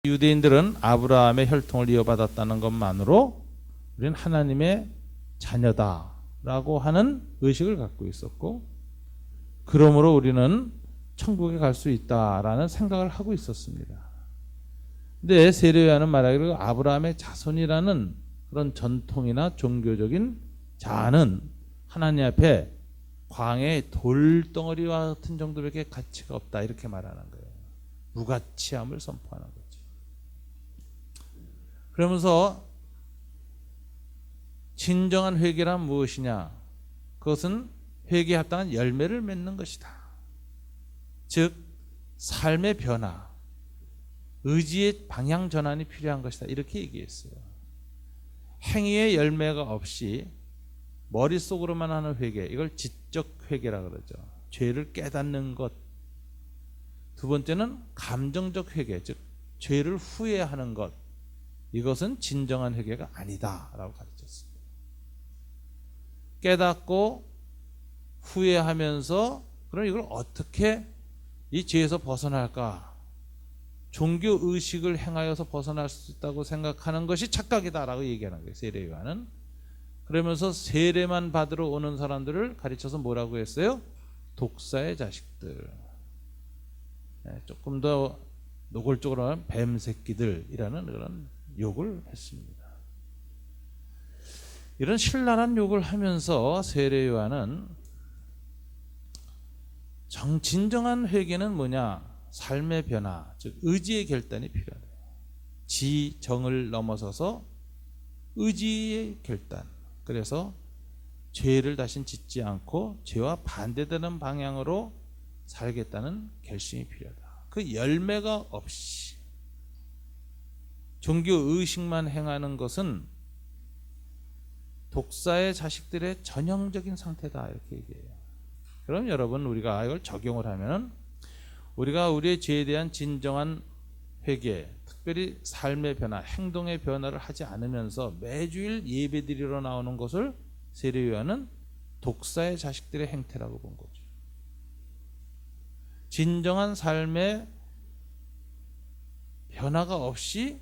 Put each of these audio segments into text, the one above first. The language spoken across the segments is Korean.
유대인들은 아브라함의 혈통을 이어받았다는 것만으로 우리는 하나님의 자녀다라고 하는 의식을 갖고 있었고, 그러므로 우리는 천국에 갈 수 있다라는 생각을 하고 있었습니다. 근데 세례요한은 말하기를 아브라함의 자손이라는 그런 전통이나 종교적인 자아는 하나님 앞에 광야의 돌덩어리와 같은 정도밖에 가치가 없다, 이렇게 말하는 거예요. 무가치함을 선포하는 거죠. 그러면서 진정한 회개란 무엇이냐? 그것은 회개에 합당한 열매를 맺는 것이다. 즉 삶의 변화, 의지의 방향 전환이 필요한 것이다, 이렇게 얘기했어요. 행위의 열매가 없이 머릿속으로만 하는 회개, 이걸 지적 회개라 그러죠. 죄를 깨닫는 것. 두 번째는 감정적 회개, 즉 죄를 후회하는 것. 이것은 진정한 회개가 아니다라고 가르쳤습니다. 깨닫고 후회하면서 그럼 이걸 어떻게 이 죄에서 벗어날까? 종교 의식을 행하여서 벗어날 수 있다고 생각하는 것이 착각이다라고 얘기하는 거예요, 세례요한은. 그러면서 세례만 받으러 오는 사람들을 가르쳐서 뭐라고 했어요? 독사의 자식들. 조금 더 노골적으로 하면 뱀 새끼들이라는 그런 욕을 했습니다. 이런 신랄한 욕을 하면서 세례요한은 진정한 회개는 뭐냐? 삶의 변화, 즉 의지의 결단이 필요하다. 지정을 넘어서서 의지의 결단. 그래서 죄를 다신 짓지 않고 죄와 반대되는 방향으로 살겠다는 결심이 필요하다. 그 열매가 없이 종교 의식만 행하는 것은 독사의 자식들의 전형적인 상태다, 이렇게 얘기해요. 그럼 여러분, 우리가 이걸 적용을 하면 우리가 우리의 죄에 대한 진정한 회개, 특별히 삶의 변화, 행동의 변화를 하지 않으면서 매주일 예배드리러 나오는 것을 세례요한은 독사의 자식들의 행태라고 본 거죠. 진정한 삶의 변화가 없이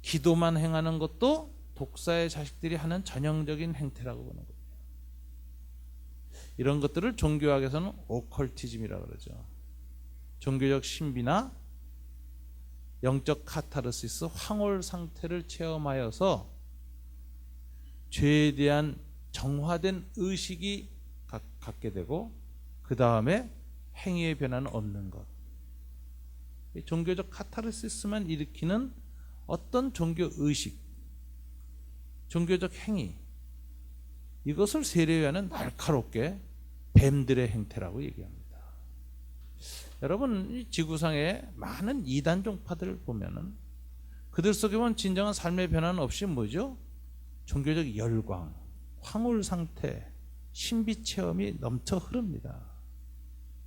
기도만 행하는 것도 독사의 자식들이 하는 전형적인 행태라고 보는 거예요. 이런 것들을 종교학에서는 오컬티즘이라고 그러죠. 종교적 신비나 영적 카타르시스, 황홀 상태를 체험하여서 죄에 대한 정화된 의식이 갖게 되고, 그 다음에 행위의 변화는 없는 것. 종교적 카타르시스만 일으키는 어떤 종교 의식, 종교적 행위, 이것을 세례요한은 날카롭게 뱀들의 행태라고 얘기합니다. 여러분, 이 지구상에 많은 이단 종파들을 보면은 그들 속에 보면 진정한 삶의 변화는 없이 뭐죠? 종교적 열광, 황홀 상태, 신비 체험이 넘쳐 흐릅니다.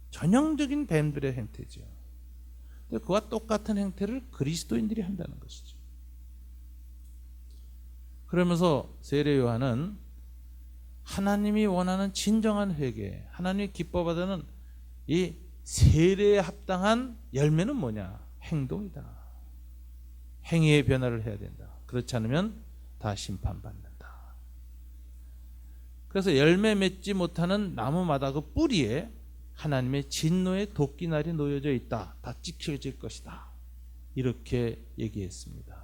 전형적인 뱀들의 행태죠. 근데 그와 똑같은 행태를 그리스도인들이 한다는 것이죠. 그러면서 세례요한은 하나님이 원하는 진정한 회개, 하나님이 기뻐받는 이 세례에 합당한 열매는 뭐냐? 행동이다. 행위의 변화를 해야 된다. 그렇지 않으면 다 심판받는다. 그래서 열매 맺지 못하는 나무마다 그 뿌리에 하나님의 진노의 도끼날이 놓여져 있다. 다 찍혀질 것이다. 이렇게 얘기했습니다.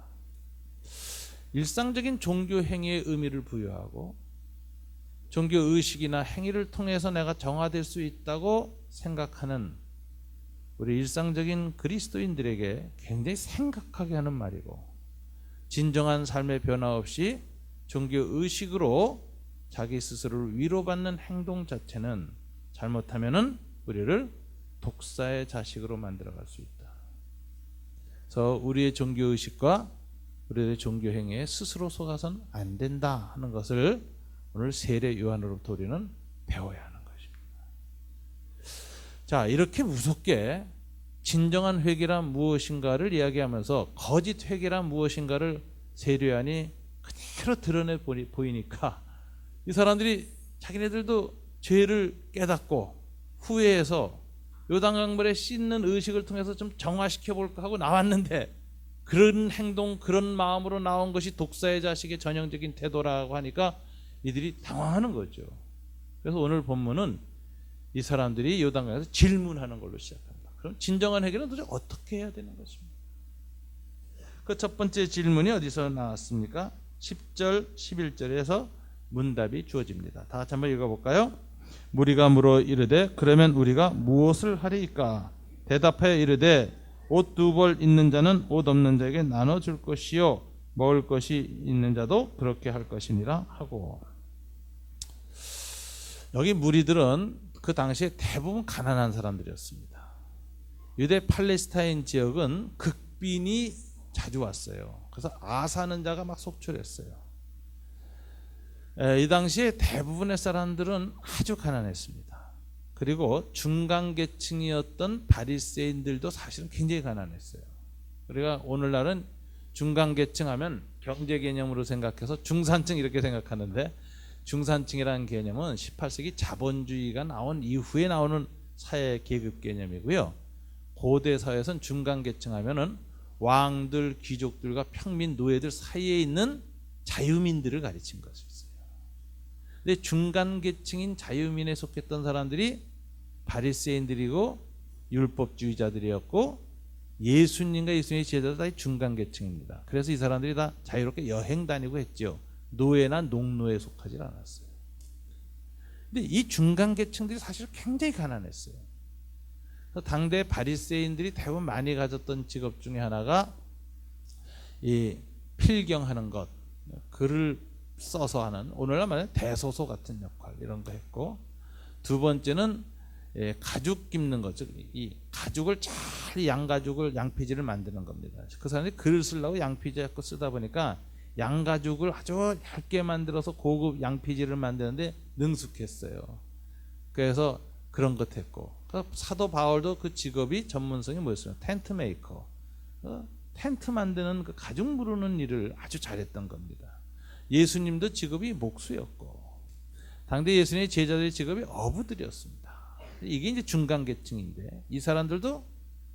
일상적인 종교 행위의 의미를 부여하고 종교 의식이나 행위를 통해서 내가 정화될 수 있다고 생각하는 우리 일상적인 그리스도인들에게 굉장히 생각하게 하는 말이고, 진정한 삶의 변화 없이 종교 의식으로 자기 스스로를 위로받는 행동 자체는 잘못하면은 우리를 독사의 자식으로 만들어갈 수 있다. 그래서 우리의 종교 의식과 우리의 종교 행위에 스스로 속아서는 안 된다 하는 것을 오늘 세례 요한으로부터 우리는 배워야 하는 것입니다. 자, 이렇게 무섭게 진정한 회개란 무엇인가를 이야기하면서 거짓 회개란 무엇인가를 세례 요한이 그대로 드러내 보이니까 이 사람들이 자기네들도 죄를 깨닫고 후회해서 요단강물에 씻는 의식을 통해서 좀 정화시켜 볼까 하고 나왔는데 그런 행동, 그런 마음으로 나온 것이 독사의 자식의 전형적인 태도라고 하니까 이들이 당황하는 거죠. 그래서 오늘 본문은 이 사람들이 요단강에서 질문하는 걸로 시작합니다. 그럼 진정한 회개는 도대체 어떻게 해야 되는 것입니까? 그 첫 번째 질문이 어디서 나왔습니까? 10절, 11절에서 문답이 주어집니다. 다 같이 한번 읽어볼까요? 무리가 물어 이르되 그러면 우리가 무엇을 하리이까? 대답하여 이르되 옷 두 벌 있는 자는 옷 없는 자에게 나눠줄 것이요 먹을 것이 있는 자도 그렇게 할 것이니라 하고. 여기 무리들은 그 당시에 대부분 가난한 사람들이었습니다. 유대 팔레스타인 지역은 극빈이 자주 왔어요. 그래서 아사는 자가 막 속출했어요. 이 당시에 대부분의 사람들은 아주 가난했습니다. 그리고 중간계층이었던 바리새인들도 사실은 굉장히 가난했어요. 우리가 오늘날은 중간계층 하면 경제 개념으로 생각해서 중산층 이렇게 생각하는데, 중산층이라는 개념은 18세기 자본주의가 나온 이후에 나오는 사회 계급 개념이고요. 고대 사회에서는 중간계층 하면은 왕들, 귀족들과 평민, 노예들 사이에 있는 자유민들을 가리친 것이었어요. 근데 중간계층인 자유민에 속했던 사람들이 바리새인들이고 율법주의자들이었고, 예수님과 예수님의 제자도 다 중간계층입니다. 그래서 이 사람들이 다 자유롭게 여행 다니고 했죠. 노예나 농노에 속하지 않았어요. 근데 이 중간계층들이 사실 굉장히 가난했어요. 당대 바리새인들이 대부분 많이 가졌던 직업 중에 하나가 이 필경하는 것, 글을 써서 하는, 오늘날 말하면 대소서 같은 역할 이런 거 했고, 두 번째는 가죽 깁는 것, 즉 이 가죽을 잘 양가죽을 양피지를 만드는 겁니다. 그 사람들이 글을 쓰려고 양피지 갖고 쓰다 보니까 양가죽을 아주 얇게 만들어서 고급 양피지를 만드는데 능숙했어요. 그래서 그런 것 했고, 사도 바울도 그 직업이 전문성이 뭐였어요? 텐트 메이커. 텐트 만드는 그 가죽 무르는 일을 아주 잘했던 겁니다. 예수님도 직업이 목수였고, 당대 예수님의 제자들의 직업이 어부들이었습니다. 이게 이제 중간계층인데, 이 사람들도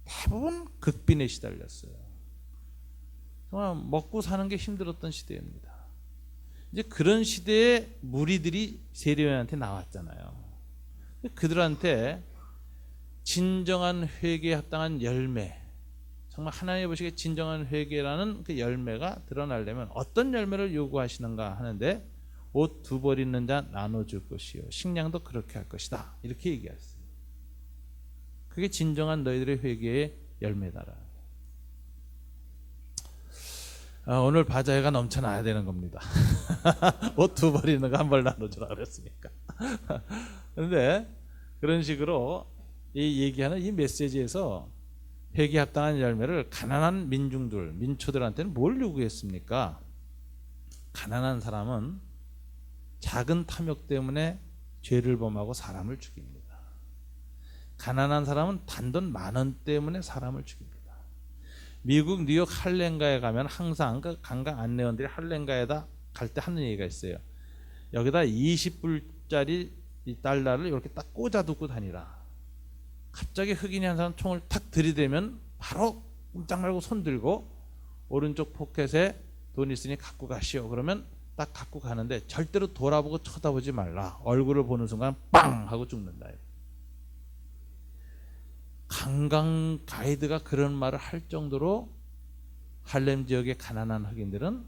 대부분 극빈에 시달렸어요. 정말 먹고 사는 게 힘들었던 시대입니다. 이제 그런 시대에 무리들이 세례요한한테 나왔잖아요. 그들한테 진정한 회개에 합당한 열매, 정말 하나님이 보시기에 진정한 회개라는 그 열매가 드러나려면 어떤 열매를 요구하시는가 하는데, 옷 두 벌 있는 자 나눠줄 것이요 식량도 그렇게 할 것이다, 이렇게 얘기했어요. 그게 진정한 너희들의 회개의 열매다라. 오늘 바자회가 넘쳐나야 되는 겁니다. 옷 두 벌 있는 거 한 벌 나눠주라 그랬으니까. 그런데 그런 식으로 이 얘기하는 이 메시지에서 회개에 합당한 열매를 가난한 민중들, 민초들한테는 뭘 요구했습니까? 가난한 사람은 작은 탐욕 때문에 죄를 범하고 사람을 죽입니다. 가난한 사람은 단돈 10,000원 때문에 사람을 죽입니다. 미국 뉴욕 할렘가에 가면 항상 그 관광 안내원들이 할렘가에다 갈 때 하는 얘기가 있어요. 여기다 20불짜리 이 달러를 이렇게 딱 꽂아두고 다니라. 갑자기 흑인이 한 사람 총을 탁 들이대면 바로 꼼짝 말고 손 들고 오른쪽 포켓에 돈 있으니 갖고 가시오. 그러면 딱 갖고 가는데 절대로 돌아보고 쳐다보지 말라. 얼굴을 보는 순간 빵 하고 죽는다. 관광 가이드가 그런 말을 할 정도로 할렘 지역의 가난한 흑인들은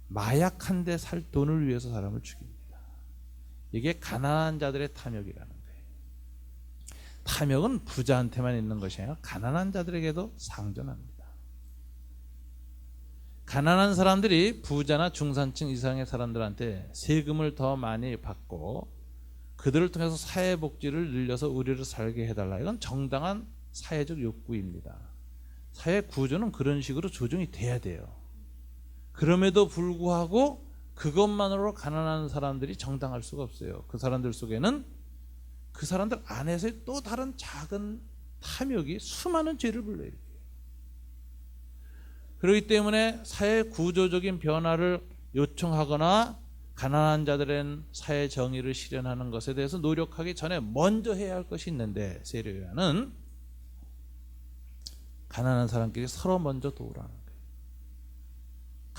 마약 한 대 살 돈을 위해서 사람을 죽입니다. 이게 가난한 자들의 탐욕이라는 거예요. 탐욕은 부자한테만 있는 것이 아니라 가난한 자들에게도 상존합니다. 가난한 사람들이 부자나 중산층 이상의 사람들한테 세금을 더 많이 받고 그들을 통해서 사회복지를 늘려서 우리를 살게 해달라. 이건 정당한 사회적 욕구입니다. 사회 구조는 그런 식으로 조정이 돼야 돼요. 그럼에도 불구하고 그것만으로 가난한 사람들이 정당할 수가 없어요. 그 사람들 속에는 그 사람들 안에서의 또 다른 작은 탐욕이 수많은 죄를 불러일으켜요. 그렇기 때문에 사회 구조적인 변화를 요청하거나 가난한 자들은 사회 정의를 실현하는 것에 대해서 노력하기 전에 먼저 해야 할 것이 있는데, 세례요한은 가난한 사람끼리 서로 먼저 도우라는 거예요.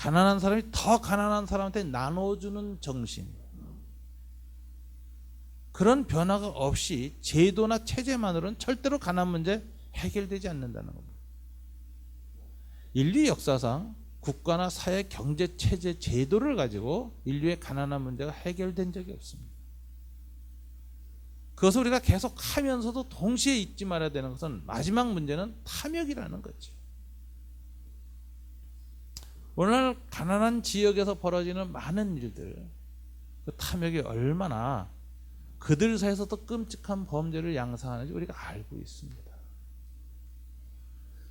가난한 사람이 더 가난한 사람한테 나눠주는 정신, 그런 변화가 없이 제도나 체제만으로는 절대로 가난 문제 해결되지 않는다는 겁니다. 인류 역사상 국가나 사회, 경제, 체제, 제도를 가지고 인류의 가난한 문제가 해결된 적이 없습니다. 그것을 우리가 계속 하면서도 동시에 잊지 말아야 되는 것은 마지막 문제는 탐욕이라는 거죠. 오늘날 가난한 지역에서 벌어지는 많은 일들, 그 탐욕이 얼마나 그들 사이에서도 끔찍한 범죄를 양상하는지 우리가 알고 있습니다.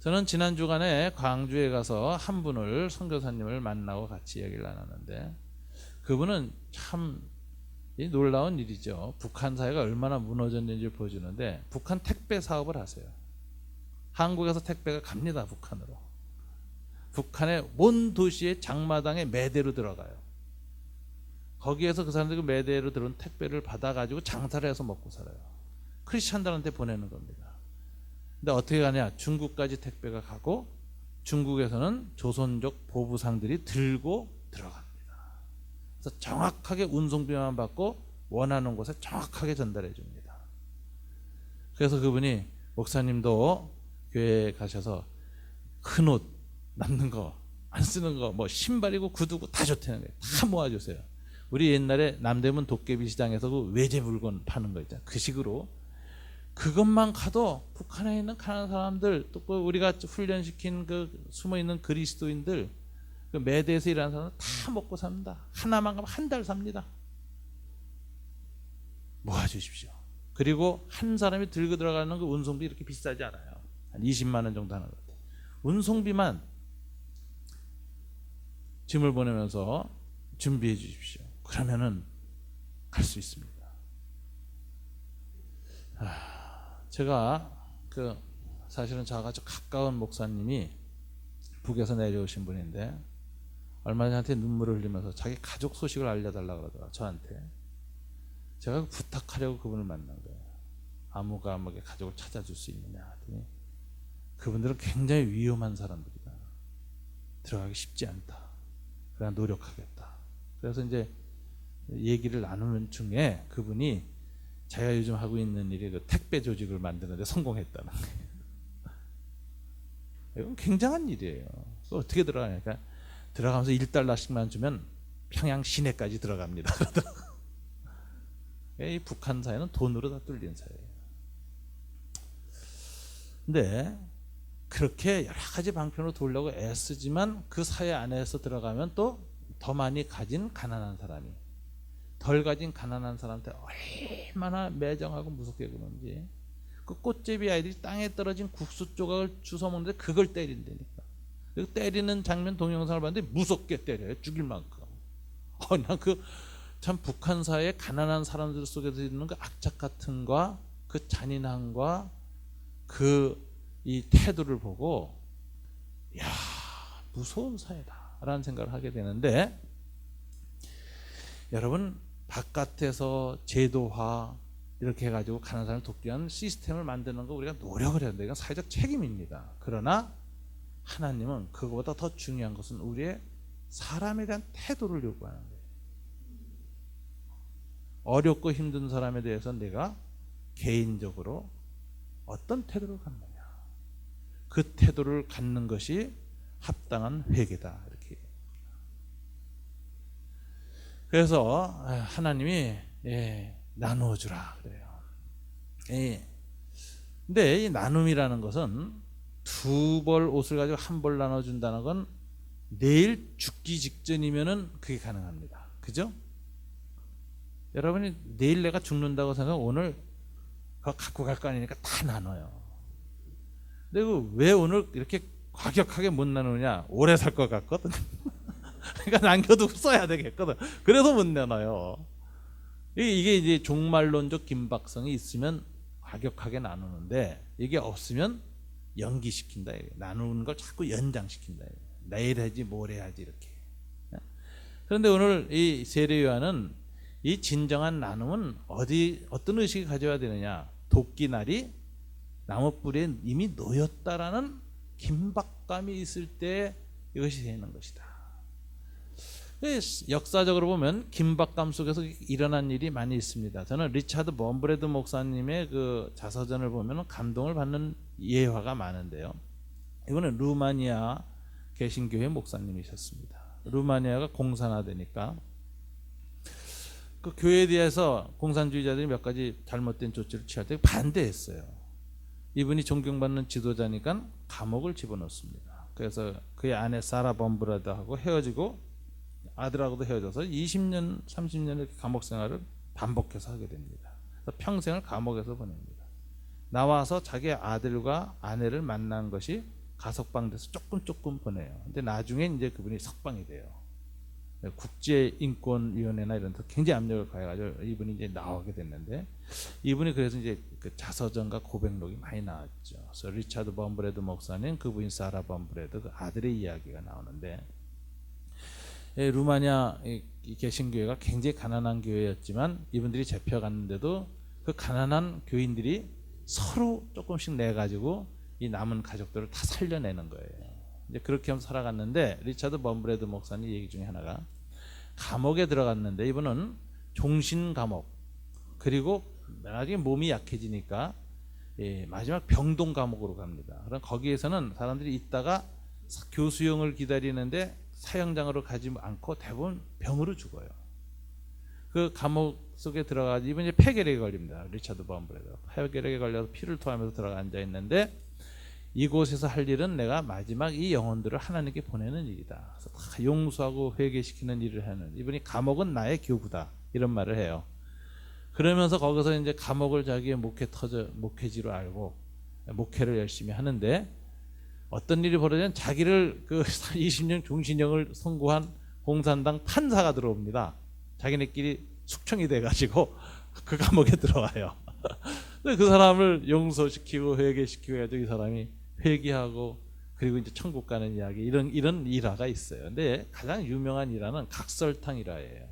저는 지난 주간에 광주에 가서 한 분을, 선교사님을 만나고 같이 이야기를 나눴는데, 그분은 참 놀라운 일이죠. 북한 사회가 얼마나 무너졌는지를 보여주는데, 북한 택배 사업을 하세요. 한국에서 택배가 갑니다, 북한으로. 북한의 온 도시의 장마당에 매대로 들어가요. 거기에서 그 사람들이 매대로 들어온 택배를 받아가지고 장사를 해서 먹고 살아요. 크리스찬들한테 보내는 겁니다. 근데 어떻게 가냐? 중국까지 택배가 가고, 중국에서는 조선족 보부상들이 들고 들어갑니다. 그래서 정확하게 운송비만 받고 원하는 곳에 정확하게 전달해 줍니다. 그래서 그분이, 목사님도 교회에 가셔서 큰 옷, 남는 거, 안 쓰는 거, 뭐 신발이고 구두고 다 좋다는 거예요. 다 모아주세요. 우리 옛날에 남대문 도깨비 시장에서 그 외제 물건 파는 거 있잖아요. 그 식으로 그것만 가도 북한에 있는 가난한 사람들, 또 우리가 훈련시킨 그 숨어있는 그리스도인들, 그 매대에서 일하는 사람들 다 먹고 삽니다. 하나만 가면 한 달 삽니다. 모아주십시오. 그리고 한 사람이 들고 들어가는 그 운송비 이렇게 비싸지 않아요. 한 20만 원 정도 하는 것 같아요. 운송비만 짐을 보내면서 준비해 주십시오. 그러면은 갈 수 있습니다. 제가 사실은 저와 아주 가까운 목사님이 북에서 내려오신 분인데, 얼마 전에 저한테 눈물을 흘리면서 자기 가족 소식을 알려달라고 그러더라고요. 저한테. 제가 부탁하려고 그분을 만난 거예요. 아무개 가족을 찾아줄 수 있느냐 하더니, 그분들은 굉장히 위험한 사람들이다. 들어가기 쉽지 않다. 그냥 노력하겠다. 그래서 이제 얘기를 나누는 중에 그분이 자기가 요즘 하고 있는 일이 그 택배 조직을 만드는데 성공했다는 거예요. 이건 굉장한 일이에요. 어떻게 들어가냐니까, 들어가면서 1달러씩만 주면 평양 시내까지 들어갑니다. 이 북한 사회는 돈으로 다 뚫린 사회예요. 근데 그렇게 여러 가지 방편으로 돌려고 애쓰지만, 그 사회 안에서 들어가면 또 더 많이 가진 가난한 사람이, 덜 가진 가난한 사람한테 얼마나 매정하고 무섭게 구는지. 그 꽃제비 아이들이 땅에 떨어진 국수 조각을 주워 먹는데 그걸 때린다니까. 그 때리는 장면 동영상을 봤는데 무섭게 때려요. 죽일 만큼. 난 참 북한 사회의 가난한 사람들 속에서 있는 그 악착 같은과 그 잔인함과 이 태도를 보고, 야, 무서운 사회다라는 생각을 하게 되는데, 여러분, 바깥에서 제도화 이렇게 해가지고 가난한 사람을 돕기 위한 시스템을 만드는 거 우리가 노력을 해야 돼요. 이건 사회적 책임입니다. 그러나 하나님은 그거보다 더 중요한 것은 우리의 사람에 대한 태도를 요구하는 거예요. 어렵고 힘든 사람에 대해서 내가 개인적으로 어떤 태도를 갖느냐, 그 태도를 갖는 것이 합당한 회개다, 이렇게. 그래서 하나님이 나누어 주라 그래요. 근데 이 나눔이라는 것은 두 벌 옷을 가지고 한 벌 나눠준다는 건 내일 죽기 직전이면은 그게 가능합니다. 그죠? 여러분이 내일 내가 죽는다고 생각하면 오늘 그거 갖고 갈 거 아니니까 다 나눠요. 근데 왜 오늘 이렇게 과격하게 못 나누냐? 오래 살 것 같거든. 그러니까 남겨두고 써야 되겠거든. 그래서 못 나눠요. 이게 이제 종말론적 긴박성이 있으면 과격하게 나누는데, 이게 없으면 연기시킨다. 나누는 걸 자꾸 연장시킨다. 내일 하지 모레 하지 이렇게. 그런데 오늘 이 세례 요한은 이 진정한 나눔은 어떤 의식이 가져야 되느냐? 도끼날이 나무 뿌리에 이미 놓였다라는 긴박감이 있을 때 이것이 되는 것이다. 역사적으로 보면 긴박감 속에서 일어난 일이 많이 있습니다. 저는 리차드 범브레드 목사님의 그 자서전을 보면 감동을 받는 예화가 많은데요. 이분은 루마니아 개신교회 목사님이셨습니다. 루마니아가 공산화되니까 그 교회에 대해서 공산주의자들이 몇 가지 잘못된 조치를 취할 때 반대했어요. 이분이 존경받는 지도자니까 감옥을 집어넣습니다. 그래서 그의 아내 사라 범브레드하고 헤어지고 아들하고도 헤어져서 20년, 30년의 감옥 생활을 반복해서 하게 됩니다. 그래서 평생을 감옥에서 보냅니다. 나와서 자기 아들과 아내를 만난 것이 가석방돼서 조금 보내요. 근데 나중에 이제 그분이 석방이 돼요. 국제인권위원회나 이런 데 굉장히 압력을 가해가지고 이분이 이제 나오게 됐는데, 이분이 그래서 이제 그 자서전과 고백록이 많이 나왔죠. 그래서 리차드 범브레드 목사님, 그 부인 사라 범브레드, 그 아들의 이야기가 나오는데, 루마니아 개신교회가 굉장히 가난한 교회였지만 이분들이 잡혀갔는데도 그 가난한 교인들이 서로 조금씩 내가지고 이 남은 가족들을 다 살려내는 거예요. 이제 그렇게 하면서 살아갔는데, 리차드 범브레드 목사님 얘기 중에 하나가, 감옥에 들어갔는데 이분은 종신 감옥, 그리고 나중에 몸이 약해지니까 마지막 병동 감옥으로 갑니다. 그럼 거기에서는 사람들이 있다가 교수형을 기다리는데 사형장으로 가지 않고 대부분 병으로 죽어요. 그 감옥 속에 들어가서 이분이 이제 폐결핵에 걸립니다. 리차드 범브레드 폐결핵에 걸려서 피를 토하면서 들어가 앉아 있는데, 이곳에서 할 일은 내가 마지막 이 영혼들을 하나님께 보내는 일이다. 그래서 다 용서하고 회개시키는 일을 하는, 이분이 감옥은 나의 교부다 이런 말을 해요. 그러면서 거기서 이제 감옥을 자기의 목회지로 알고 목회를 열심히 하는데, 어떤 일이 벌어지면 자기를 그 20년 종신형을 선고한 공산당 판사가 들어옵니다. 자기네끼리 숙청이 돼가지고 그 감옥에 들어와요. 그 사람을 용서시키고 회개시키고 해가지고 이 사람이 회개하고 그리고 이제 천국 가는 이야기, 이런 일화가 있어요. 근데 가장 유명한 일화는 각설탕 일화예요.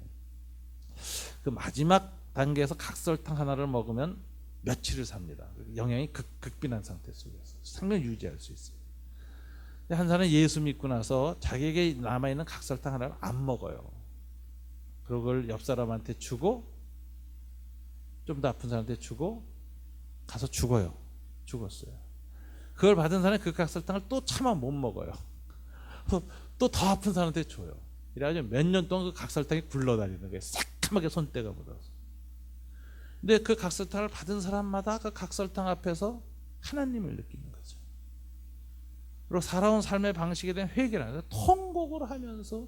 그 마지막 단계에서 각설탕 하나를 먹으면 며칠을 삽니다. 영양이 극빈한 상태 속에서 생명 유지할 수 있어요. 한 사람은 예수 믿고 나서 자기에게 남아있는 각설탕 하나를 안 먹어요. 그걸 옆 사람한테 주고, 좀 더 아픈 사람한테 주고 가서 죽어요. 죽었어요. 그걸 받은 사람이 그 각설탕을 또 차마 못 먹어요. 또 더 아픈 사람한테 줘요. 이래가지고 몇 년 동안 그 각설탕이 굴러다니는 거예요. 새까맣게 손때가 묻어서. 근데 그 각설탕을 받은 사람마다 그 각설탕 앞에서 하나님을 느끼는 거죠. 그리고 살아온 삶의 방식에 대한 회개를 하면서 통곡을 하면서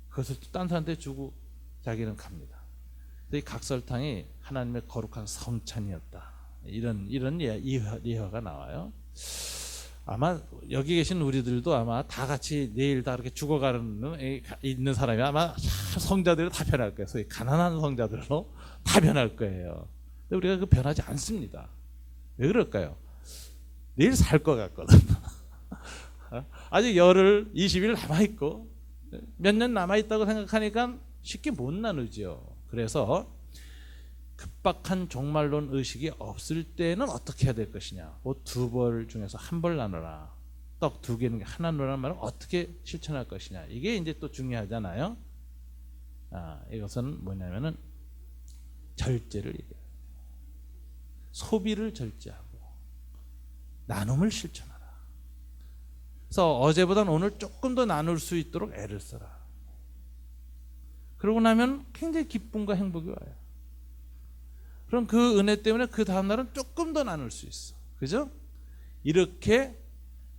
그것을 딴 사람한테 주고 자기는 갑니다. 이 각설탕이 하나님의 거룩한 성찬이었다. 이런 예화가 나와요. 아마 여기 계신 우리들도 아마 다 같이 내일 다 이렇게 죽어가는 있는 사람이 아마 성자들로 다 변할 거예요. 소위 가난한 성자들로 다 변할 거예요. 근데 우리가 그 변하지 않습니다. 왜 그럴까요? 내일 살 것 같거든. 아직 열흘 20일 남아있고 몇 년 남아있다고 생각하니까 쉽게 못 나누죠. 그래서 급박한 종말론 의식이 없을 때는 어떻게 해야 될 것이냐. 옷 2벌 중에서 1벌 나눠라. 떡 2개는 하나 놓으라는 말은 어떻게 실천할 것이냐. 이게 이제 또 중요하잖아요. 이것은 뭐냐면은 절제를 얘기해요. 소비를 절제하고 나눔을 실천하라. 그래서 어제보다는 오늘 조금 더 나눌 수 있도록 애를 써라. 그러고 나면 굉장히 기쁨과 행복이 와요. 그럼 그 은혜 때문에 그 다음날은 조금 더 나눌 수 있어. 그죠? 이렇게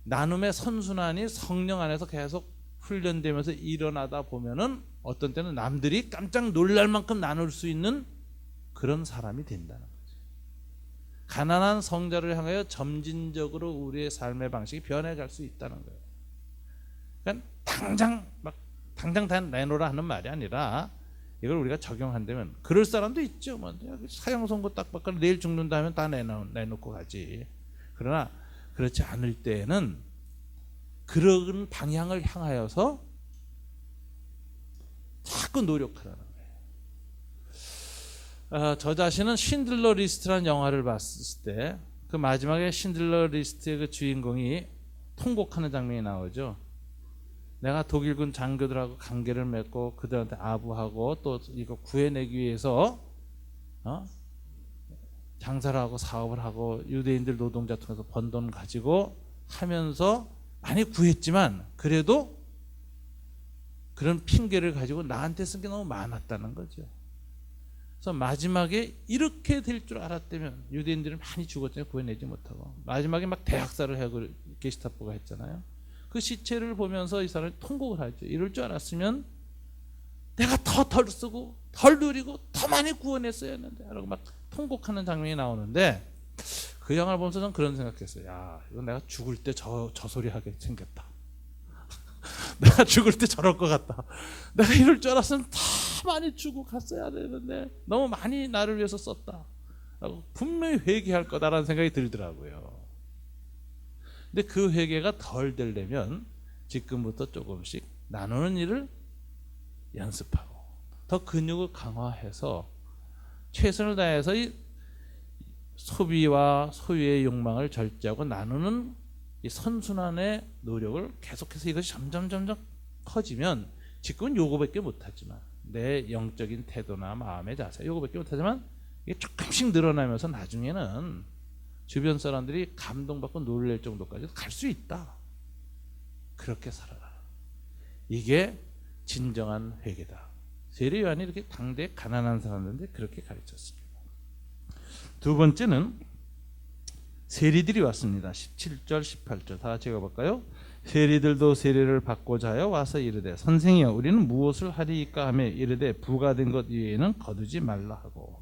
나눔의 선순환이 성령 안에서 계속 훈련되면서 일어나다 보면은 어떤 때는 남들이 깜짝 놀랄 만큼 나눌 수 있는 그런 사람이 된다는 거죠. 가난한 성자를 향하여 점진적으로 우리의 삶의 방식이 변해갈 수 있다는 거예요. 그러니까 당장 다 내놓으라 하는 말이 아니라 이걸 우리가 적용한다면 그럴 사람도 있죠. 뭐 사형 선고 딱 받고 내일 죽는다면 다 내놓고 가지. 그러나 그렇지 않을 때에는 그런 방향을 향하여서 자꾸 노력하라는 거예요. 저 자신은 신들러 리스트라는 영화를 봤을 때 그 마지막에 신들러 리스트의 그 주인공이 통곡하는 장면이 나오죠. 내가 독일군 장교들하고 관계를 맺고 그들한테 아부하고 또 이거 구해내기 위해서 장사를 하고 사업을 하고 유대인들 노동자 통해서 번 돈 가지고 하면서 많이 구했지만 그래도 그런 핑계를 가지고 나한테 쓴 게 너무 많았다는 거죠. 그래서 마지막에 이렇게 될 줄 알았다면 유대인들은 많이 죽었잖아요. 구해내지 못하고. 마지막에 막 대학살을 하고 게시타포가 했잖아요. 그 시체를 보면서 이 사람이 통곡을 하죠. 이럴 줄 알았으면 내가 더 덜 쓰고 덜 누리고 더 많이 구원했어야 했는데 라고 막 통곡하는 장면이 나오는데 그 영화를 보면서 저는 그런 생각했어요. 야, 이거 내가 죽을 때 저 소리 하게 생겼다. 내가 죽을 때 저럴 것 같다. 내가 이럴 줄 알았으면 더 많이 주고 갔어야 되는데 너무 많이 나를 위해서 썼다 라고 분명히 회개할 거다라는 생각이 들더라고요. 근데 그 회개가 덜 되려면 지금부터 조금씩 나누는 일을 연습하고 더 근육을 강화해서 최선을 다해서 이 소비와 소유의 욕망을 절제하고 나누는 이 선순환의 노력을 계속해서 이것이 점점 커지면 지금은 요거밖에 못하지만 내 영적인 태도나 마음의 자세 요거밖에 못하지만 이게 조금씩 늘어나면서 나중에는 주변 사람들이 감동받고 놀랄 정도까지 갈 수 있다. 그렇게 살아라. 이게 진정한 회개다. 세례 요한이 이렇게 당대 가난한 사람들인데 그렇게 가르쳤습니다. 두 번째는 세리들이 왔습니다. 17절 18절 다 같이 읽어볼까요? 세리들도 세례를 받고자 하여 와서 이르되 선생이여 우리는 무엇을 하리이까 하며 이르되 부가된 것 이외에는 거두지 말라 하고.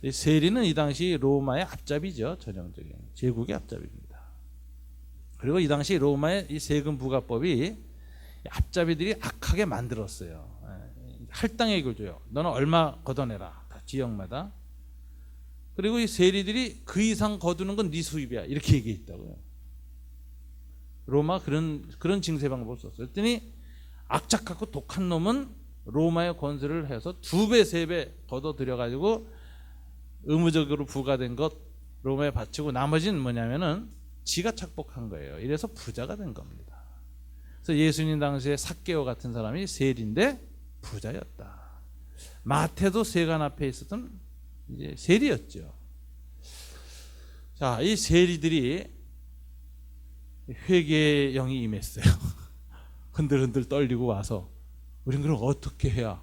이 세리는 이 당시 로마의 앞잡이죠. 전형적인 제국의 앞잡이입니다. 그리고 이 당시 로마의 이 세금 부과법이 앞잡이들이 악하게 만들었어요. 할당액을 줘요. 너는 얼마 걷어내라. 다 지역마다. 그리고 이 세리들이 그 이상 거두는 건 네 수입이야. 이렇게 얘기했다고요. 로마 그런 징세 방법을 썼어요. 그랬더니 악착하고 독한 놈은 로마의 권세를 해서 2배, 3배 걷어 들여가지고 의무적으로 부과된 것 로마에 바치고 나머지는 뭐냐면은 지가 착복한 거예요. 이래서 부자가 된 겁니다. 그래서 예수님 당시에 삭개오 같은 사람이 세리인데 부자였다. 마태도 세관 앞에 있었던 이제 세리였죠. 자, 이 세리들이 회개의 영이 임했어요. 흔들흔들 떨리고 와서 우린 그럼 어떻게 해야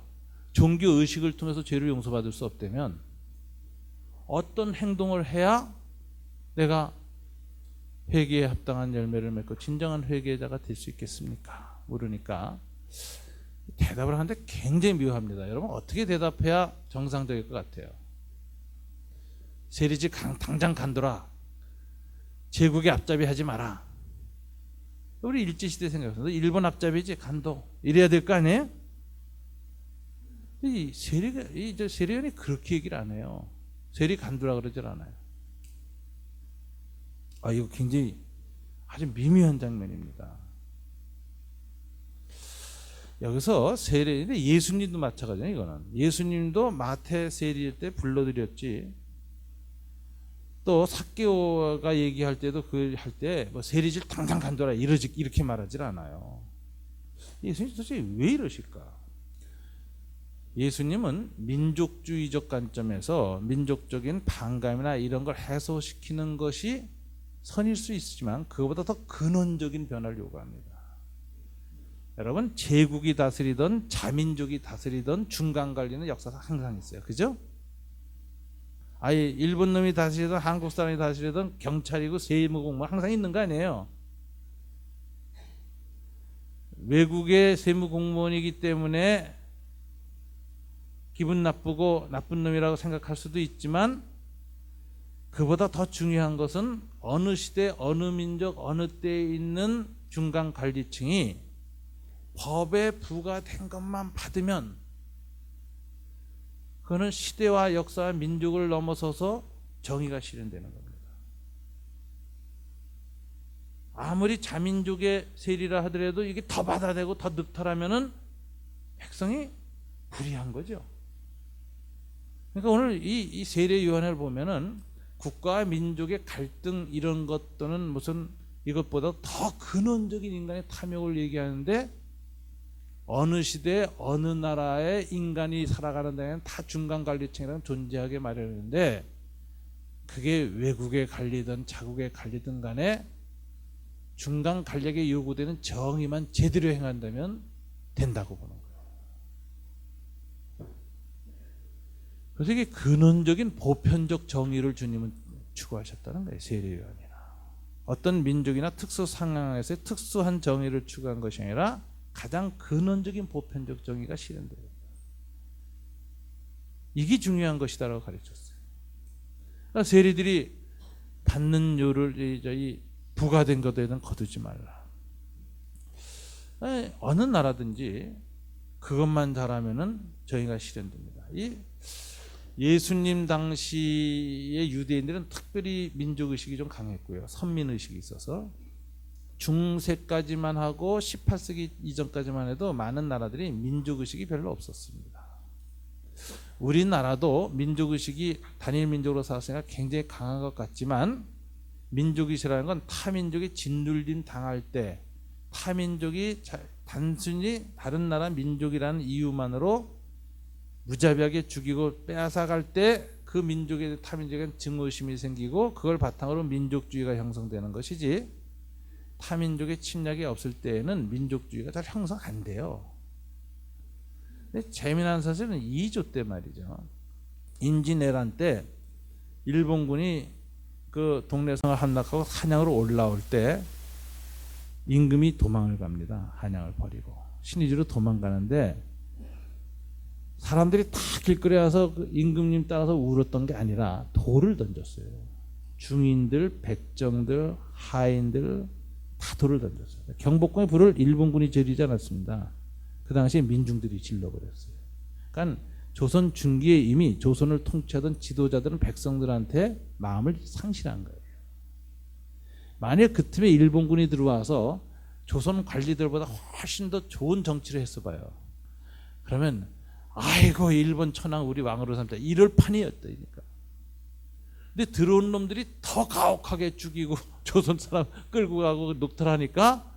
종교 의식을 통해서 죄를 용서받을 수 없다면 어떤 행동을 해야 내가 회개에 합당한 열매를 맺고 진정한 회개자가 될 수 있겠습니까? 물으니까 대답을 하는데 굉장히 묘합니다. 여러분 어떻게 대답해야 정상적일 것 같아요? 세리지 당장 간둬라. 제국의 앞잡이 하지 마라. 우리 일제시대 생각해서 일본 앞잡이지 간도 이래야 될 거 아니에요? 이 세리원이 그렇게 얘기를 안 해요. 세리 간두라 그러질 않아요. 이거 굉장히 아주 미묘한 장면입니다. 여기서 세리인데 예수님도 마찬가지예요. 이거는 예수님도 마태 세리일 때 불러드렸지. 또 삭개오가 얘기할 때도 그 할 때 뭐 세리질 당장 간둬라 이렇게 말하질 않아요. 예수님 도대체 왜 이러실까? 예수님은 민족주의적 관점에서 민족적인 반감이나 이런 걸 해소시키는 것이 선일 수 있지만 그거보다 더 근원적인 변화를 요구합니다. 여러분 제국이 다스리던 자민족이 다스리던 중간 관리는 역사상 항상 있어요. 그죠? 아예 일본 놈이 다스리던 한국 사람이 다스리던 경찰이고 세무공무원 항상 있는 거 아니에요. 외국의 세무공무원이기 때문에 기분 나쁘고 나쁜 놈이라고 생각할 수도 있지만 그보다 더 중요한 것은 어느 시대 어느 민족 어느 때에 있는 중간 관리층이 법에 부과된 것만 받으면 그거는 시대와 역사와 민족을 넘어서서 정의가 실현되는 겁니다. 아무리 자민족의 세리라 하더라도 이게 더 받아대고 더 늑탈하면은 백성이 불이한 거죠. 그러니까 오늘 이 세례 요한을 보면은 국가와 민족의 갈등 이런 것 또는 무슨 이것보다 더 근원적인 인간의 탐욕을 얘기하는데, 어느 시대 어느 나라의 인간이 살아가는 데는 다 중간관리층이라는 존재하게 마련했는데, 그게 외국에 갈리든 자국에 갈리든 간에 중간 관력에 요구되는 정의만 제대로 행한다면 된다고 보는 거예요. 그래서 이게 근원적인 보편적 정의를 주님은 추구하셨다는 거예요. 세례요한이나 어떤 민족이나 특수 상황에서의 특수한 정의를 추구한 것이 아니라 가장 근원적인 보편적 정의가 실현돼요. 이게 중요한 것이다라고 가르쳤어요. 그러니까 세리들이 받는 요를 부과된 것에는 거두지 말라. 어느 나라든지 그것만 잘하면은 정의가 실현됩니다. 예수님 당시의 유대인들은 특별히 민족의식이 좀 강했고요. 선민의식이 있어서 중세까지만 하고 18세기 이전까지만 해도 많은 나라들이 민족의식이 별로 없었습니다. 우리나라도 민족의식이 단일 민족으로 살았으니까 굉장히 강한 것 같지만, 민족의식이라는 건 타민족이 짓눌림 당할 때, 타민족이 단순히 다른 나라 민족이라는 이유만으로 무자비하게 죽이고 빼앗아갈 때 그 민족에 타민족에 증오심이 생기고 그걸 바탕으로 민족주의가 형성되는 것이지, 타민족의 침략이 없을 때에는 민족주의가 잘 형성 안 돼요. 근데 재미난 사실은 2조 때 말이죠. 임진왜란 때 일본군이 그 동래성을 함락하고 한양으로 올라올 때 임금이 도망을 갑니다. 한양을 버리고 신의주로 도망가는데, 사람들이 다 길거리에 와서 그 임금님 따라서 울었던 게 아니라 돌을 던졌어요. 중인들, 백정들, 하인들 다 돌을 던졌어요. 경복궁의 불을 일본군이 지르지 않았습니다. 그 당시에 민중들이 질러버렸어요. 그러니까 조선 중기에 이미 조선을 통치하던 지도자들은 백성들한테 마음을 상실한 거예요. 만약 그 틈에 일본군이 들어와서 조선 관리들보다 훨씬 더 좋은 정치를 했어 봐요. 그러면 아이고 일본 천황 우리 왕으로 삼자 이럴 판이었다니까. 근데 들어온 놈들이 더 가혹하게 죽이고 조선 사람 끌고 가고 녹탈하니까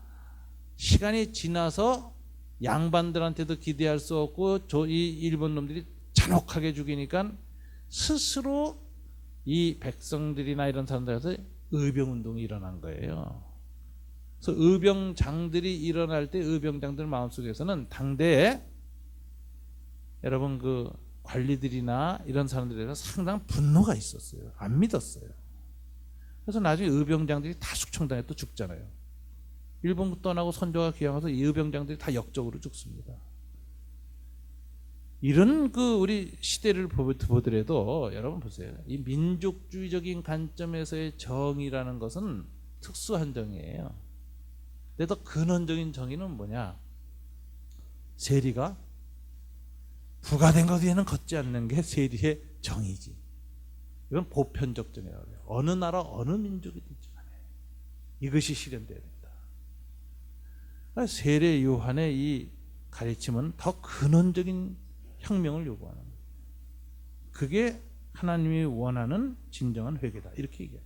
시간이 지나서 양반들한테도 기대할 수 없고 이 일본 놈들이 잔혹하게 죽이니까 스스로 이 백성들이나 이런 사람들한테 의병운동이 일어난 거예요. 그래서 의병장들이 일어날 때 의병장들 마음속에서는 당대에 여러분 그 관리들이나 이런 사람들에 대해서 상당한 분노가 있었어요. 안 믿었어요. 그래서 나중에 의병장들이 다 숙청당해 또 죽잖아요. 일본 떠나고 선조가 귀향해서 이 의병장들이 다 역적으로 죽습니다. 이런 그 우리 시대를 보더라도 여러분 보세요. 이 민족주의적인 관점에서의 정의라는 것은 특수한 정의예요. 근데 더 근원적인 정의는 뭐냐? 세리가 부과된 것 위에는 걷지 않는 게 세리의 정의지. 이건 보편적 정의라고 해요. 어느 나라 어느 민족이든지 간에 이것이 실현돼야 된다. 세례 요한의 이 가르침은 더 근원적인 혁명을 요구하는 거예요. 그게 하나님이 원하는 진정한 회개다. 이렇게 얘기해요.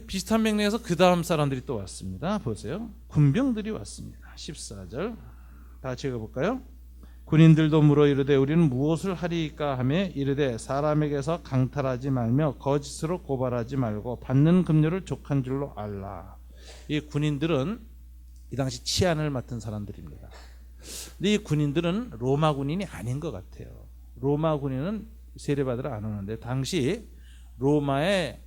비슷한 맥락에서 그 다음 사람들이 또 왔습니다. 보세요. 군병들이 왔습니다. 14절 다 같이 읽어볼까요? 군인들도 물어 이르되 우리는 무엇을 하리이까 하며 이르되 사람에게서 강탈하지 말며 거짓으로 고발하지 말고 받는 급료를 족한 줄로 알라. 이 군인들은 이 당시 치안을 맡은 사람들입니다. 근데 이 군인들은 로마 군인이 아닌 것 같아요. 로마 군인은 세례받으러 안 오는데, 당시 로마에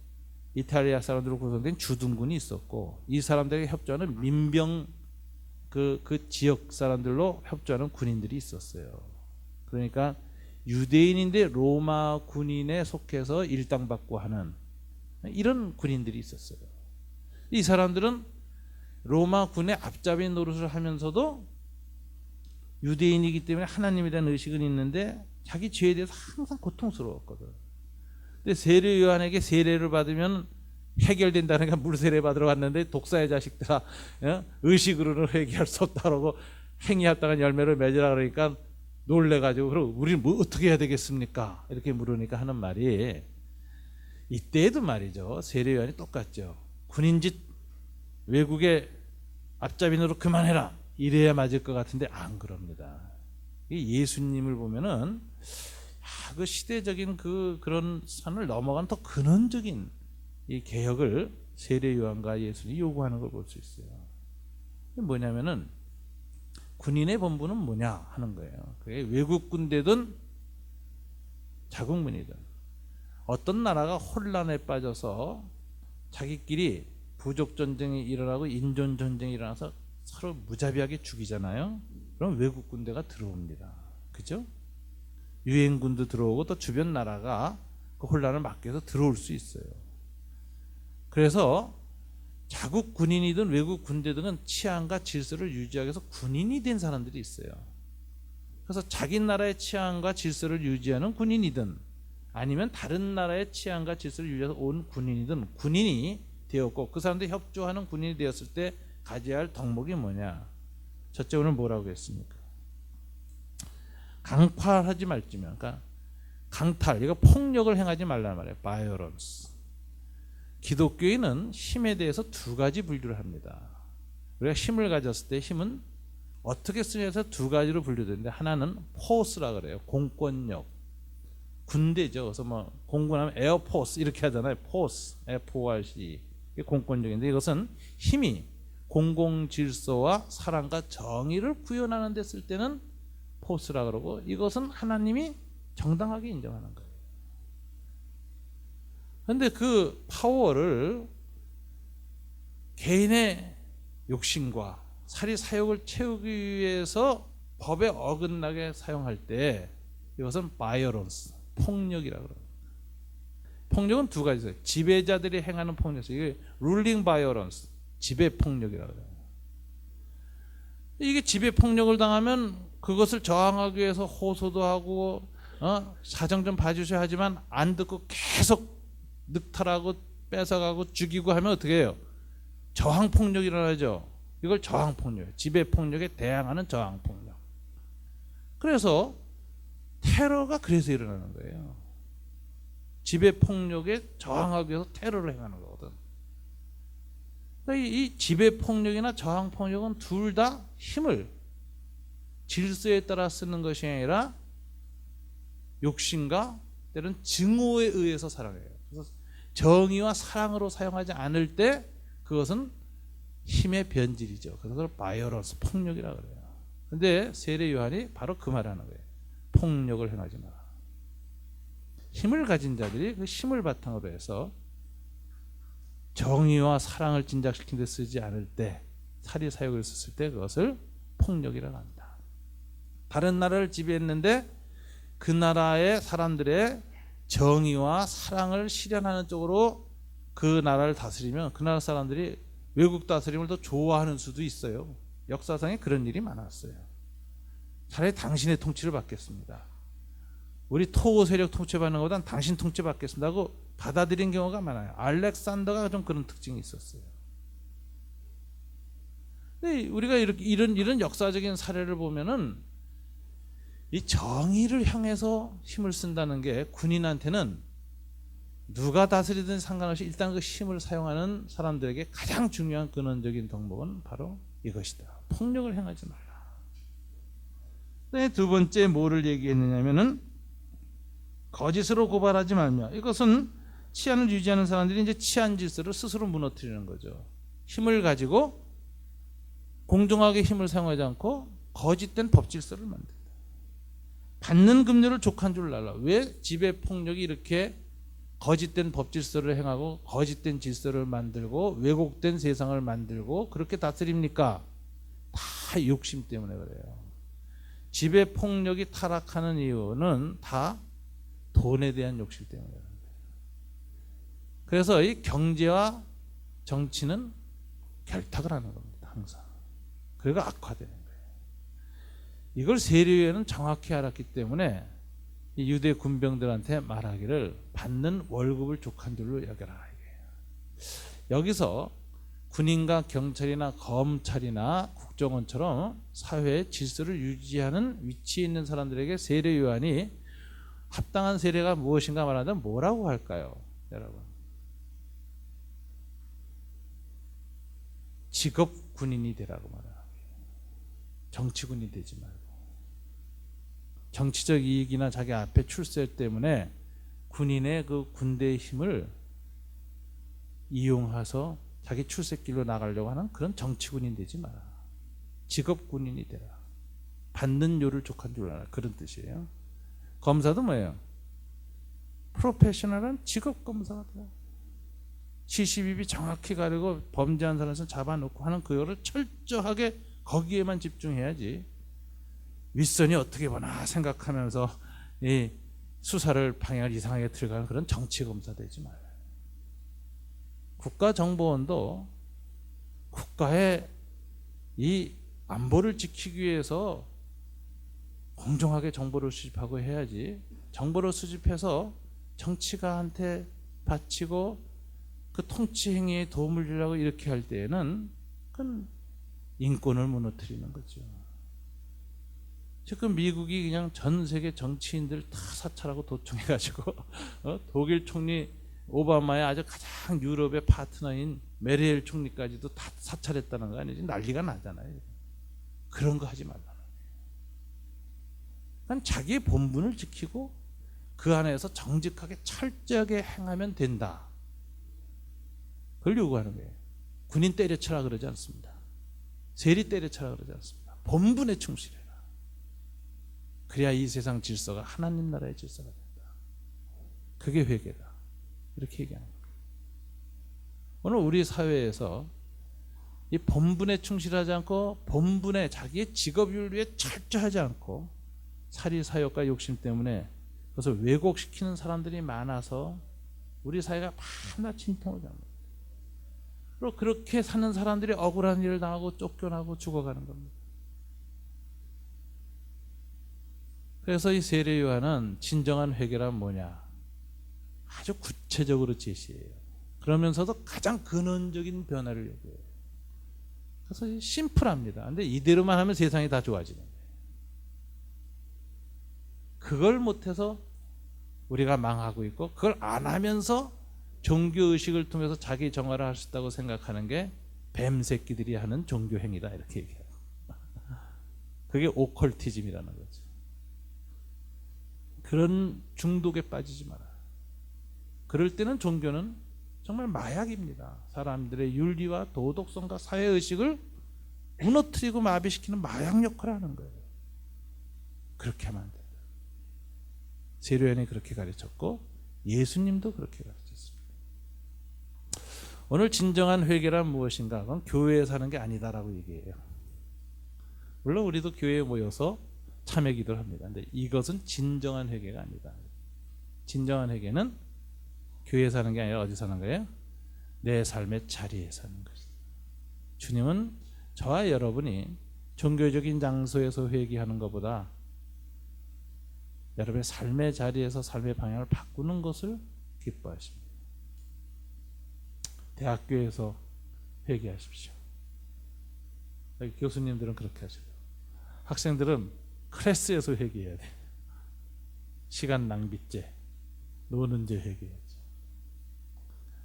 이탈리아 사람들로 구성된 주둔군이 있었고, 이 사람들에게 협조하는 민병 그 지역 사람들로 협조하는 군인들이 있었어요. 그러니까 유대인인데 로마 군인에 속해서 일당받고 하는 이런 군인들이 있었어요. 이 사람들은 로마 군의 앞잡이 노릇을 하면서도 유대인이기 때문에 하나님에 대한 의식은 있는데 자기 죄에 대해서 항상 고통스러웠거든. 근데 세례 요한에게 세례를 받으면 해결된다는 게 물세례 받으러 갔는데 독사의 자식들아 의식으로는 회개할 수 없다고 행위했다간 열매를 맺으라 그러니까 놀래가지고 그럼 우리는 뭐 어떻게 해야 되겠습니까? 이렇게 물으니까 하는 말이, 이때에도 말이죠. 세례 요한이 똑같죠. 군인짓 외국의 앞잡이로 그만해라 이래야 맞을 것 같은데 안 그럽니다. 예수님을 보면은 그 시대적인 그런 산을 넘어간 더 근원적인 이 개혁을 세례 요한과 예수님이 요구하는 걸 볼 수 있어요. 뭐냐면은 군인의 본분은 뭐냐 하는 거예요. 그게 외국 군대든 자국민이든 어떤 나라가 혼란에 빠져서 자기끼리 부족 전쟁이 일어나고 인종 전쟁이 일어나서 서로 무자비하게 죽이잖아요. 그럼 외국 군대가 들어옵니다. 그죠? 유엔군도 들어오고 또 주변 나라가 그 혼란을 막기 위해서 들어올 수 있어요. 그래서 자국 군인이든 외국 군대든 치안과 질서를 유지하기 위해서 군인이 된 사람들이 있어요. 그래서 자기 나라의 치안과 질서를 유지하는 군인이든 아니면 다른 나라의 치안과 질서를 유지해서 온 군인이든 군인이 되었고 그 사람들이 협조하는 군인이 되었을 때 가져야 할 덕목이 뭐냐. 첫째 오늘 뭐라고 했습니까? 강탈하지 말지면, 그러니까 강탈, 이거 폭력을 행하지 말란 말이에요. violence. 기독교인은 힘에 대해서 두 가지 분류를 합니다. 우리가 힘을 가졌을 때 힘은 어떻게 쓰냐에서 두 가지로 분류되는데 하나는 포스라 그래요. 공권력. 군대죠. 그래서 뭐 공군하면 에어포스 이렇게 하잖아요. 포스, F-O-R-C. 이게 공권력인데 이것은 힘이 공공 질서와 사랑과 정의를 구현하는 데 쓸 때는 포스라 그러고 이것은 하나님이 정당하게 인정하는 거예요. 그런데 그 파워를 개인의 욕심과 사리 사욕을 채우기 위해서 법에 어긋나게 사용할 때 이것은 바이오런스, 폭력이라고 그래요. 폭력은 두 가지 있어요. 지배자들이 행하는 폭력, 이게 룰링 바이오런스, 지배 폭력이라고 그래요. 이게 지배 폭력을 당하면 그것을 저항하기 위해서 호소도 하고 사정 좀 봐주셔야 하지만 안 듣고 계속 늑탈하고 뺏어가고 죽이고 하면 어떻게 해요? 저항 폭력이 일어나죠. 이걸 저항 폭력이에요. 지배 폭력에 대항하는 저항 폭력. 그래서 테러가 그래서 일어나는 거예요. 지배 폭력에 저항하기 위해서 테러를 행하는 거거든. 그러니까 이 지배 폭력이나 저항 폭력은 둘 다 힘을 질서에 따라 쓰는 것이 아니라 욕심과 때로는 증오에 의해서 사용해요. 그래서 정의와 사랑으로 사용하지 않을 때 그것은 힘의 변질이죠. 그래서 그걸 바이오런스, 폭력이라고 그래요. 그런데 세례 요한이 바로 그 말을 하는 거예요. 폭력을 행하지 마라. 힘을 가진 자들이 그 힘을 바탕으로 해서 정의와 사랑을 진작시킨 데 쓰지 않을 때, 사리 사욕을 썼을 때 그것을 폭력이라고 한다. 다른 나라를 지배했는데 그 나라의 사람들의 정의와 사랑을 실현하는 쪽으로 그 나라를 다스리면 그 나라 사람들이 외국 다스림을 더 좋아하는 수도 있어요. 역사상에 그런 일이 많았어요. 차라리 당신의 통치를 받겠습니다. 우리 토호 세력 통치받는 것보다는 당신 통치받겠습니다 하고 받아들인 경우가 많아요. 알렉산더가 좀 그런 특징이 있었어요. 근데 우리가 이런 역사적인 사례를 보면은 이 정의를 향해서 힘을 쓴다는 게 군인한테는 누가 다스리든 상관없이 일단 그 힘을 사용하는 사람들에게 가장 중요한 근원적인 덕목은 바로 이것이다. 폭력을 행하지 말라. 두 번째 뭐를 얘기했느냐면은 거짓으로 고발하지 말며, 이것은 치안을 유지하는 사람들이 이제 치안 질서를 스스로 무너뜨리는 거죠. 힘을 가지고 공정하게 힘을 사용하지 않고 거짓된 법 질서를 만든다. 받는 급료를 족한 줄 알라. 왜 지배 폭력이 이렇게 거짓된 법 질서를 행하고 거짓된 질서를 만들고 왜곡된 세상을 만들고 그렇게 다스립니까? 다 욕심 때문에 그래요. 지배 폭력이 타락하는 이유는 다 돈에 대한 욕심 때문에 그래요. 그래서 이 경제와 정치는 결탁을 하는 겁니다. 항상. 그래가 악화되는 거예요. 이걸 세례요한은 정확히 알았기 때문에 이 유대 군병들한테 말하기를 받는 월급을 족한 줄로 여겨라. 여기서 군인과 경찰이나 검찰이나 국정원처럼 사회의 질서를 유지하는 위치에 있는 사람들에게 세례 요한이 합당한 세례가 무엇인가 말하면 뭐라고 할까요? 여러분, 직업 군인이 되라고 말하는 거예요. 정치군이 되지 말고. 정치적 이익이나 자기 앞에 출세 때문에 군인의 그 군대의 힘을 이용해서 자기 출세길로 나가려고 하는 그런 정치군이 되지 마라. 직업군인이 되라. 받는 요를 족한 줄 알아. 그런 뜻이에요. 검사도 뭐예요? 프로페셔널한 직업검사가 돼요. 시시비비 정확히 가리고 범죄한 사람을 잡아놓고 하는 그거를 철저하게 거기에만 집중해야지, 윗선이 어떻게 보나 생각하면서 이 수사를 방향을 이상하게 들어가는 그런 정치검사 되지 말아요. 국가정보원도 국가의 이 안보를 지키기 위해서 공정하게 정보를 수집하고 해야지, 정보를 수집해서 정치가한테 바치고 그 통치 행위에 도움을 주려고 이렇게 할 때에는 그건 인권을 무너뜨리는 거죠. 지금 미국이 그냥 전 세계 정치인들 다 사찰하고 도청해가지고 독일 총리 오바마의 아주 가장 유럽의 파트너인 메리엘 총리까지도 다 사찰했다는 거 아니지? 난리가 나잖아요. 그런 거 하지 말라는 거예요. 그러니까 자기의 본분을 지키고 그 안에서 정직하게 철저하게 행하면 된다. 그걸 요구하는 거예요. 군인 때려쳐라 그러지 않습니다. 세리 때려쳐라 그러지 않습니다. 본분에 충실해라. 그래야 이 세상 질서가 하나님 나라의 질서가 된다. 그게 회개다. 이렇게 얘기하는 거예요. 오늘 우리 사회에서 이 본분에 충실하지 않고 본분에 자기의 직업을 위해 철저하지 않고 사리사욕과 욕심 때문에 그것을 왜곡시키는 사람들이 많아서 우리 사회가 밤낮 진통을 잡니다. 그리고 그렇게 사는 사람들이 억울한 일을 당하고 쫓겨나고 죽어가는 겁니다. 그래서 이 세례 요한은 진정한 회개란 뭐냐? 아주 구체적으로 제시해요. 그러면서도 가장 근원적인 변화를 얘기해요. 그래서 심플합니다. 근데 이대로만 하면 세상이 다 좋아지는 거예요. 그걸 못해서 우리가 망하고 있고, 그걸 안 하면서 종교의식을 통해서 자기 정화를 할 수 있다고 생각하는 게 뱀새끼들이 하는 종교행위다, 이렇게 얘기해요. 그게 오컬티즘이라는 거죠. 그런 중독에 빠지지 마라. 그럴 때는 종교는 정말 마약입니다. 사람들의 윤리와 도덕성과 사회의식을 무너뜨리고 마비시키는 마약 역할을 하는 거예요. 그렇게 하면 안 된다. 세례요한이 그렇게 가르쳤고 예수님도 그렇게 가르쳤습니다. 오늘 진정한 회개란 무엇인가? 그건 교회에 사는 게 아니다라고 얘기해요. 물론 우리도 교회에 모여서 참회 기도를 합니다. 근데 이것은 진정한 회개가 아니다. 진정한 회개는 교회에 사는 게 아니라 어디 사는 거예요? 내 삶의 자리에 사는 것이다. 주님은 저와 여러분이 종교적인 장소에서 회개하는 것보다 여러분의 삶의 자리에서 삶의 방향을 바꾸는 것을 기뻐하십니다. 대학교에서 회개하십시오. 여기 교수님들은 그렇게 하시고, 학생들은 클래스에서 회개해야 돼. 시간 낭비죄, 노는 죄 회개해야지.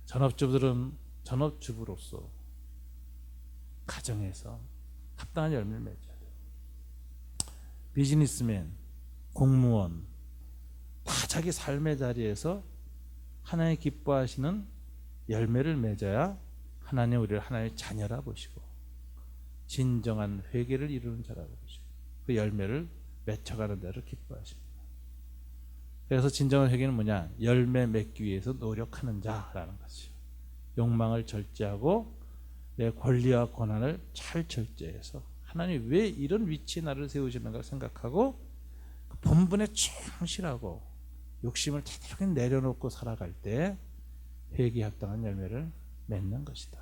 전업주부들은 전업주부로서 가정에서 합당한 열매를 맺어야 돼요. 비즈니스맨, 공무원 다 자기 삶의 자리에서 하나님 기뻐하시는 열매를 맺어야 하나님 우리를 하나님의 자녀라 보시고 진정한 회개를 이루는 자라고 보시고 그 열매를 맺혀가는 자를 기뻐하십니다. 그래서 진정한 회개는 뭐냐? 열매 맺기 위해서 노력하는 자라는 것이요. 욕망을 절제하고 내 권리와 권한을 잘 절제해서 하나님 왜 이런 위치에 나를 세우시는가 생각하고 그 본분에 충실하고 욕심을 제대로 내려놓고 살아갈 때 회개에 합당한 열매를 맺는 것이다.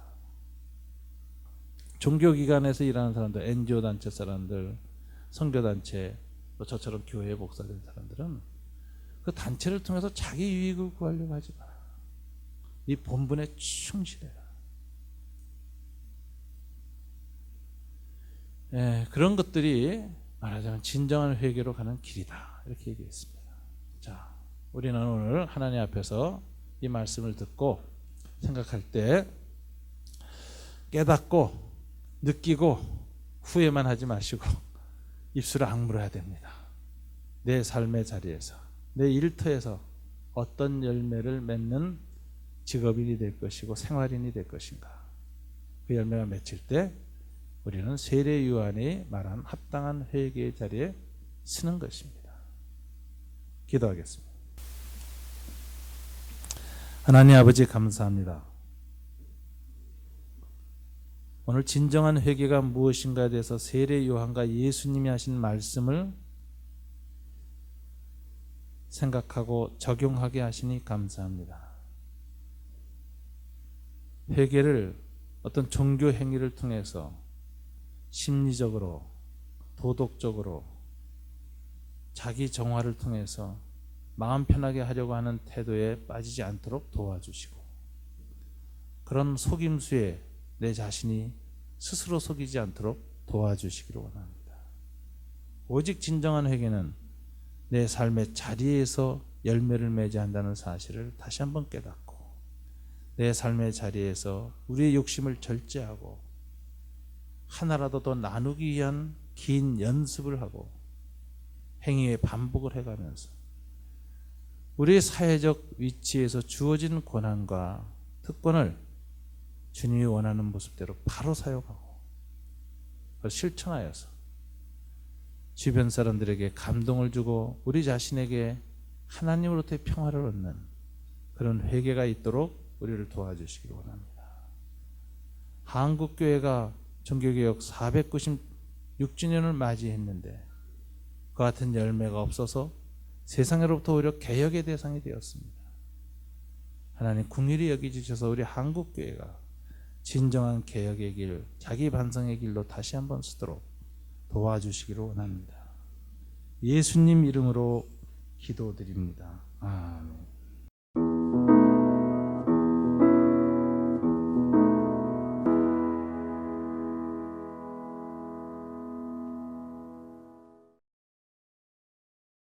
종교기관에서 일하는 사람들, NGO 단체 사람들, 선교단체, 또 저처럼 교회에 목사된 사람들은 그 단체를 통해서 자기 유익을 구하려고 하지 마라. 네 본분에 충실해라. 그런 것들이 말하자면 진정한 회개로 가는 길이다. 이렇게 얘기했습니다. 자, 우리는 오늘 하나님 앞에서 이 말씀을 듣고 생각할 때 깨닫고 느끼고 후회만 하지 마시고 입술을 악물어야 됩니다. 내 삶의 자리에서, 내 일터에서 어떤 열매를 맺는 직업인이 될 것이고 생활인이 될 것인가. 그 열매가 맺힐 때 우리는 세례 요한이 말한 합당한 회개의 자리에 서는 것입니다. 기도하겠습니다. 하나님 아버지 감사합니다. 오늘 진정한 회개가 무엇인가에 대해서 세례 요한과 예수님이 하신 말씀을 생각하고 적용하게 하시니 감사합니다. 회개를 어떤 종교 행위를 통해서 심리적으로, 도덕적으로, 자기 정화를 통해서 마음 편하게 하려고 하는 태도에 빠지지 않도록 도와주시고, 그런 속임수에 내 자신이 스스로 속이지 않도록 도와주시기를 원합니다. 오직 진정한 회개는 내 삶의 자리에서 열매를 맺어야 한다는 사실을 다시 한번 깨닫고, 내 삶의 자리에서 우리의 욕심을 절제하고 하나라도 더 나누기 위한 긴 연습을 하고 행위의 반복을 해가면서 우리의 사회적 위치에서 주어진 권한과 특권을 주님이 원하는 모습대로 바로 사용하고 실천하여서 주변 사람들에게 감동을 주고 우리 자신에게 하나님으로부터의 평화를 얻는 그런 회개가 있도록 우리를 도와주시기 원합니다. 한국교회가 종교개혁 496주년을 맞이했는데 그 같은 열매가 없어서 세상으로부터 오히려 개혁의 대상이 되었습니다. 하나님 긍휼히 여기주셔서 우리 한국교회가 진정한 개혁의 길, 자기 반성의 길로 다시 한번 서도록 도와주시기를 원합니다. 예수님 이름으로 기도드립니다. 아멘.